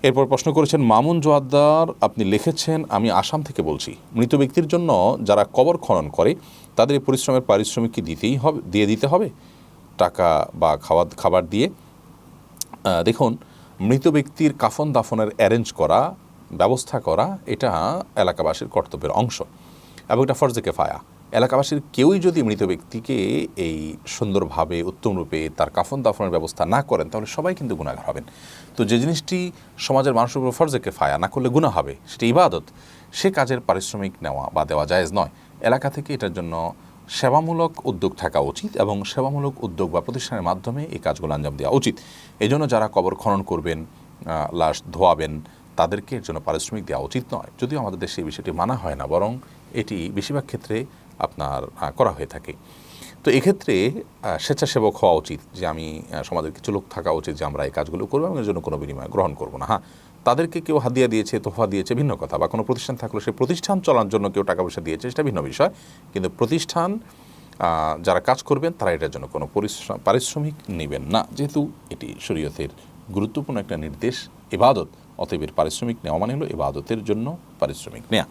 এরপর প্রশ্ন করেছেন মামুন জোয়াদ্দার, আপনি লিখেছেন, আমি আসাম থেকে বলছি, মৃত ব্যক্তির জন্য যারা কবর খনন করে তাদের এই পরিশ্রমের পারিশ্রমিক কি দিয়ে দিতে হবে টাকা বা খাবার দিয়ে? দেখুন, মৃত ব্যক্তির কাফন দাফনের অ্যারেঞ্জ করা, ব্যবস্থা করা, এটা এলাকাবাসীর কর্তব্যের অংশ এবং এটা ফরজে কেফায়া। এলাকাবাসীর কেউই যদি মৃত ব্যক্তিকে এই সুন্দরভাবে উত্তমরূপে তার কাফন দাফনের ব্যবস্থা না করেন তাহলে সবাই কিন্তু গুনাহগার হবেন। তো যে জিনিসটি সমাজের মানুষের উপর ফরজে কেফায়া, না করলে গুনাহ হবে, সেটা ইবাদত, সে কাজের পারিশ্রমিক নেওয়া বা দেওয়া জায়েজ নয়। এলাকা থেকে এটার জন্য সেবামূলক উদ্যোগ থাকা উচিত এবং সেবামূলক উদ্যোগ বা প্রতিষ্ঠানের মাধ্যমে এই কাজগুলো আঞ্জাম দেওয়া উচিত। এই জন্য যারা কবর খনন করবেন, লাশ ধোয়াবেন, তাদেরকে এর জন্য পারিশ্রমিক দেওয়া উচিত নয়। যদিও আমাদের দেশে এই বিষয়টি মানা হয় না, বরং এটি বেশিরভাগ ক্ষেত্রে আপনার করা হয়ে থাকে। তো এক্ষেত্রে স্বেচ্ছাসেবক হওয়া উচিত, যে আমি সমাজের কিছু লোক থাকা উচিত যে আমরা এই কাজগুলো করবো এবং এর জন্য কোনো বিনিময় গ্রহণ করবো না। হ্যাঁ, তাদেরকে কেউ হাদিয়া দিয়েছে, তোফা দিয়েছে, ভিন্ন কথা, বা কোনো প্রতিষ্ঠান থাকলে সেই প্রতিষ্ঠান চলার জন্য কেউ টাকা পয়সা দিয়েছে, সেটা ভিন্ন বিষয়। কিন্তু প্রতিষ্ঠান যারা কাজ করবেন তারা এটার জন্য কোনো পারিশ্রমিক নেবেন না, যেহেতু এটি শরীয়তের গুরুত্বপূর্ণ একটা নির্দেশ, ইবাদত। অতএব পারিশ্রমিক নেওয়া মানে হলো ইবাদতের জন্য পারিশ্রমিক নেওয়া।